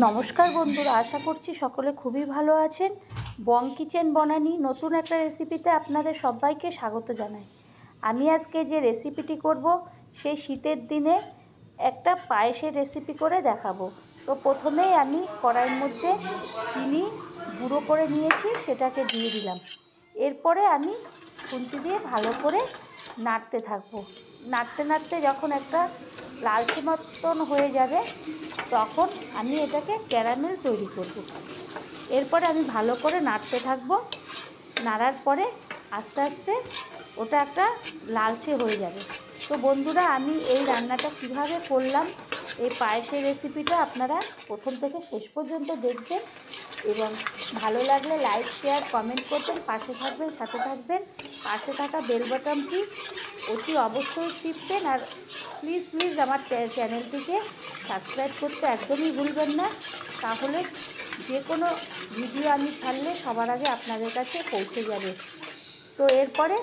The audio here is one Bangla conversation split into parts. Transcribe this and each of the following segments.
নমস্কার বন্ধুরা, আশা করছি সকলে খুবই ভালো আছেন। বং কিচেন বনানি নতুন একটা রেসিপিতে আপনাদের সবাইকে স্বাগত জানাই। আমি আজকে যে রেসিপিটি করব সেই শীতের দিনে একটা পায়েসের রেসিপি করে দেখাবো। তো প্রথমেই আমি কড়াইয়ের মধ্যে চিনি গুঁড়ো করে নিয়েছি, সেটাকে দিয়ে দিলাম। এরপরে আমি খুন্তি দিয়ে ভালো করে নাড়তে থাকবো। নাড়তে নাড়তে যখন একটা লালচে মতন হয়ে যাবে তখন আমি এটাকে ক্যারামেল তৈরি করব। এরপরে আমি ভালো করে নাড়তে থাকবো। নাড়ার পরে আস্তে আস্তে ওটা একটা লালচে হয়ে যাবে। তো বন্ধুরা, আমি এই রান্নাটা কিভাবে করলাম, এই পায়েসের রেসিপিটা আপনারা প্রথম থেকে শেষ পর্যন্ত দেখবেন এবং ভালো লাগলে লাইক শেয়ার কমেন্ট করবেন, পাশে থাকবেন, সাথে থাকবেন। পাশে থাকা বেল বাটনটি অতি অবশ্যই টিপবেন। আর প্লিজ প্লিজ আমার চ্যানেলটিকে সাবস্ক্রাইব করতে একদমই ভুলবেন না, তাহলে যে কোনো ভিডিও আমি ছাড়লে সবার আগে আপনাদের কাছে পৌঁছে যাবে। তো এরপরে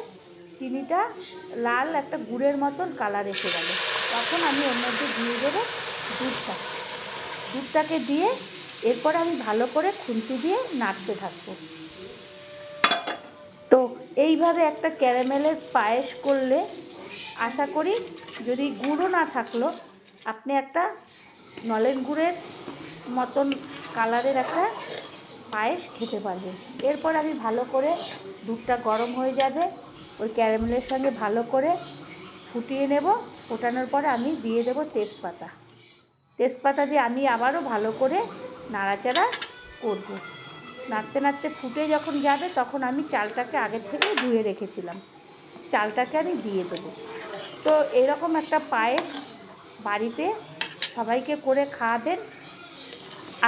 চিনিটা লাল একটা গুড়ের মতন কালার এসে গেল, তখন আমি ওর মধ্যে দিয়ে দেবো দুধটাকে দিয়ে এরপরে আমি ভালো করে খুন্তি দিয়ে নাড়তে থাকবো। তো এইভাবে একটা ক্যারামেলের পায়েস করলে আশা করি, যদি গুঁড়ো না থাকলো, আপনি একটা নলেন গুড়ের মতন কালারের একটা পায়েস খেতে পারবেন। এরপর আমি ভালো করে দুধটা গরম হয়ে যাবে, ওই ক্যারামেলের সঙ্গে ভালো করে ফুটিয়ে নেব। ফোটানোর পরে আমি দিয়ে দেব তেজপাতা দিয়ে আমি আবারও ভালো করে নাড়াচাড়া করব। নাড়তে নাড়তে ফুটে যখন যাবে তখন আমি চালটাকে আগের থেকেই ধুয়ে রেখেছিলাম, চালটাকে আমি দিয়ে দেবো। তো এরকম একটা পায়েস বাড়িতে সবাইকে করে খাওয়াবেন,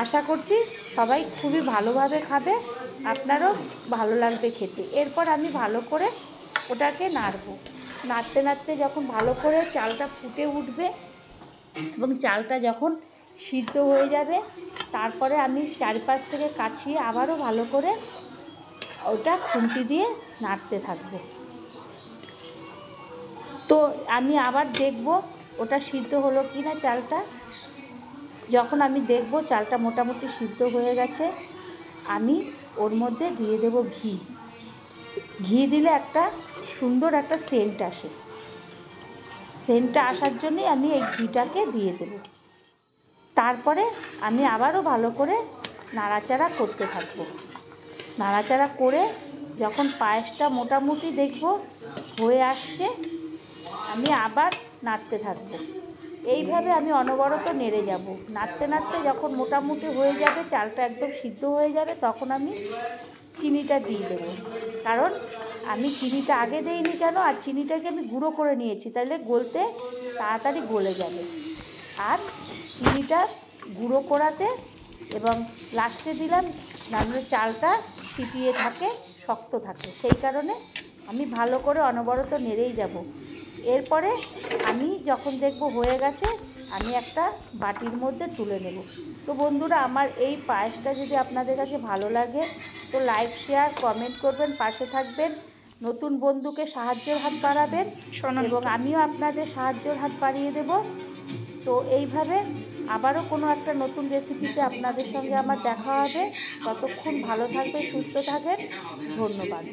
আশা করছি সবাই খুবই ভালোভাবে খাবে, আপনারও ভালো লাগবে খেতে। এরপর আমি ভালো করে ওটাকে নাড়তে নাড়তে যখন ভালো করে চালটা ফুটে উঠবে এবং চালটা যখন সিদ্ধ হয়ে যাবে, তারপরে আমি চারিপাশ থেকে কাছিয়ে আবারও ভালো করে ওটা খুন্তি দিয়ে নাড়তে থাকবো। তো আমি আবার দেখব ওটা সিদ্ধ হলো কি না চালটা। যখন আমি দেখব চালটা মোটামুটি সিদ্ধ হয়ে গেছে, আমি ওর মধ্যে দিয়ে দেব ঘি দিলে একটা সুন্দর একটা সেন্ট আসে। সেন্টটা আসার জন্যই আমি এই ঘিটাকে দিয়ে দেব। তারপরে আমি আবারও ভালো করে নাড়াচাড়া করতে থাকবো। নাড়াচাড়া করে যখন পায়েসটা মোটামুটি দেখব হয়ে আসছে, আমি আবার নাড়তে থাকবো। এইভাবে আমি অনবরত নেড়ে যাব। নাড়তে নাড়তে যখন মোটামুটি হয়ে যাবে, চালটা একদম সিদ্ধ হয়ে যাবে, তখন আমি চিনিটা দিয়ে দেবো। কারণ আমি চিনিটা আগে দিইনি কেন, আর চিনিটাকে আমি গুঁড়ো করে নিয়েছি, তাহলে গলতে তাড়াতাড়ি গলে যাবে। আর চিনিটা গুঁড়ো করাতে এবং লাস্টে দিলাম, নাহলে চালটা চিটিয়ে থাকে, শক্ত থাকে, সেই কারণে আমি ভালো করে অনবরত নেড়েই যাব। এরপরে আমি যখন দেখব হয়ে গেছে, আমি একটা বাটির মধ্যে তুলে নেব। তো বন্ধুরা, আমার এই পায়েসটা যদি আপনাদের কাছে ভালো লাগে তো লাইক শেয়ার কমেন্ট করবেন, পাশে থাকবেন, নতুন বন্ধুকে সাহায্যের হাত বাড়াবেন এবং আমিও আপনাদের সাহায্যের হাত বাড়িয়ে দেব। তো এইভাবে আবারও কোনো একটা নতুন রেসিপিতে আপনাদের সঙ্গে আমার দেখা হবে। ততক্ষণ ভালো থাকবেন, সুস্থ থাকবেন। ধন্যবাদ।